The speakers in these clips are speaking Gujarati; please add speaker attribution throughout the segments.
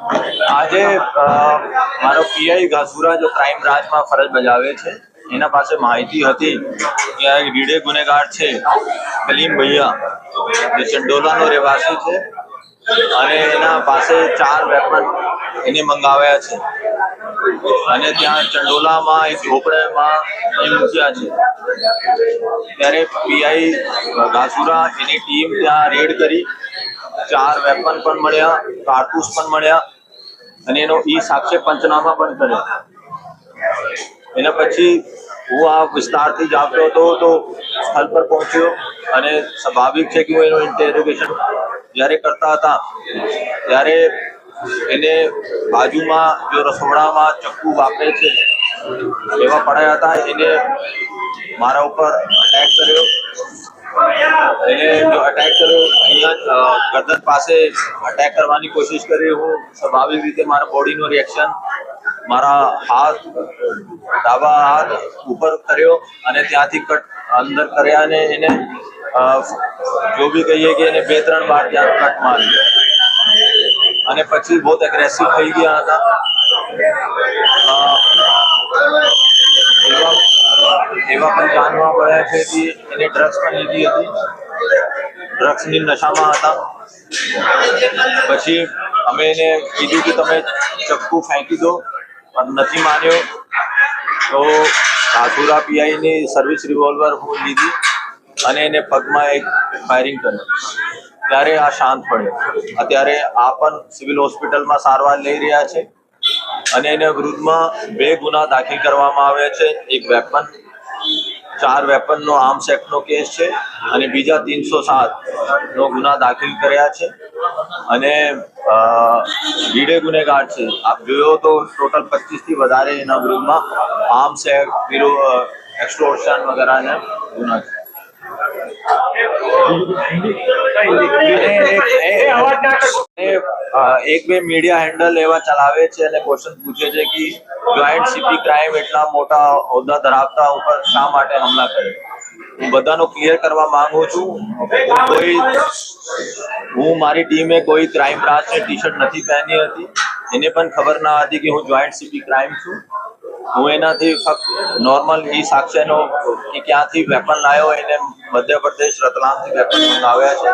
Speaker 1: આજે મારો પીઆઈ ઘાસુરા જો ક્રાઇમ બ્રાન્ચમાં ફરજ બજાવે છે એના પાસે માહિતી હતી કે આ રીડે ગુનેગાર છે કલીમ ભૈયા જે ચંડોલાનો રહેવાસી છે અને એના પાસે 4 વેપન એને મંગાવ્યા છે અને ત્યાં ચંડોલામાં એક ઝોપડામાં એ મૂક્યા છે। ત્યારે પીઆઈ ઘાસુરા એની ટીમ ત્યાં રેડ કરી 4 વેપન પણ મળ્યા, કારતૂસ પણ મળ્યા અને એનો સાક્ષ્ય પંચનામા પણ કર્યો। એના પછી હું આ વિસ્તારથી જ આવતો હતો તો સ્થળ પર પહોંચ્યો અને સ્વાભાવિક છે કે હું એનું ઇન્ટેરોગેશન જ્યારે કરતા હતા ત્યારે એને બાજુમાં જો રસોડામાં ચક્કુ વાપરે છે એવા પડ્યા હતા, એને મારા ઉપર અટેક કર્યો। એને જો અટેક કર્યો અહીંયા ગરદન પાસે અટેક કરવાની કોશિશ કરી। હું સ્વાભાવિક રીતે મારા બોડીનું રિએક્શન મારા હાથ ડાબા હાથ ઉપર કર્યો અને ત્યાંથી કટ અંદર કર્યા અને એને જો બી કહીએ કે એને 2-3 વાર ત્યાં કટ માર્યો અને પછી બહુ એગ્રેસિવ થઈ ગયા હતા। એવા પણ જાણવા મળ્યા છે કે એને ડ્રગ્સ પણ લીધી હતી, ડ્રગ્સની નશામાં હતા। પછી અમે એને કીધું કે તમે ચક્કુ ફેંકી દો પણ નથી માન્યો તો ઘાસુરા પીઆઈની સર્વિસ રિવોલ્વર હું લીધી અને એને પગમાં એક ફાયરિંગ કર્યું ત્યારે આ શાંત પડ્યો। અત્યારે આ પણ સિવિલ હોસ્પિટલમાં સારવાર લઈ રહ્યા છે અને એને વિરુદ્ધમાં 2 ગુના દાખલ કરવામાં આવ્યા છે। એક વેપન 4 વેપનનો આર્મ્સ એક્ટનો કેસ છે અને બીજા 307નો ગુના દાખલ કર્યા છે અને રીડે ગુનેગાર છે। આપ જોયો તો ટોટલ 25 થી વધારે એના વિરુદ્ધમાં આર્મ્સ એક્ટ, એક્સટોર્શન વગેરેના ગુના છે। એક બે મીડિયા હેન્ડલ એવા ચલાવે છે અને ક્વેશ્ચન પૂછે છે કે જોઈન્ટ સીપી ક્રાઇમ એટલા મોટા હોદ્દા ધરાવતા ઉપર શા માટે હમલા કરે। હું બધાનો ક્લિયર કરવા માંગુ છું, હું મારી ટીમે કોઈ ક્રાઇમ બ્રાન્ચની ટી શર્ટ નથી પહેરી હતી, એને પણ ખબર ના હતી કે હું જોઈન્ટ સીપી ક્રાઇમ છું। હું એનાથી ફક્ત નોર્મલ સાક્ષ્યનો કે ક્યાંથી વેપન લાવ્યો એને મધ્યપ્રદેશ રતલામથી વેપન મંગાવ્યા છે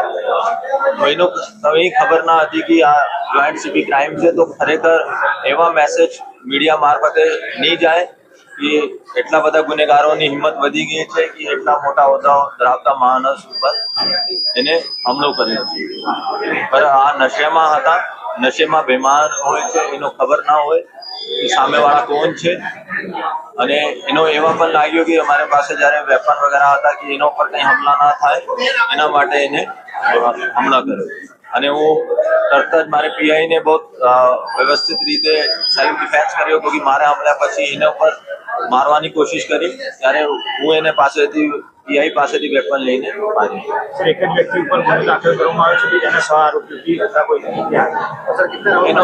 Speaker 1: તો એનો કંઈ ખબર ના હતી કે આ જોઈન્ટ સીપી ક્રાઇમ છે। તો ખરેખર એવા મેસેજ મીડિયા મારફતે નહીં જાય કે એટલા બધા ગુનેગારોની હિંમત વધી ગઈ છે કે એટલા મોટા હોદ્દાઓ ધરાવતા માણસ ઉપર એને હુમલો કર્યો છે। પણ આ નશેમાં હતા, નશેમાં બેમાન હોય છે, એનો ખબર ના હોય કે સામેવાળા કોણ છે અને એનો એવા પણ લાગ્યો કે અમારી પાસે જ્યારે વેપન વગેરે હતા કે એના ઉપર કંઈ હમલા ના થાય એના માટે એને હમલા કર્યો અને હું તરત જ મારે પીઆઈને બહુ વ્યવસ્થિત રીતે સેલ્ફ ડિફેન્સ કર્યો કે મારા હમલા પછી એના ઉપર મારવાની કોશિશ કરી ત્યારે હું એને પાસેથી પીઆઈ પાસેથી વેપન લઈને મારી।
Speaker 2: એક જ વ્યક્તિ ઉપર ગુનો દાખલ કરવામાં આવ્યો છે કે જેના 6 આરોપીઓ હતા કોઈ
Speaker 1: એનો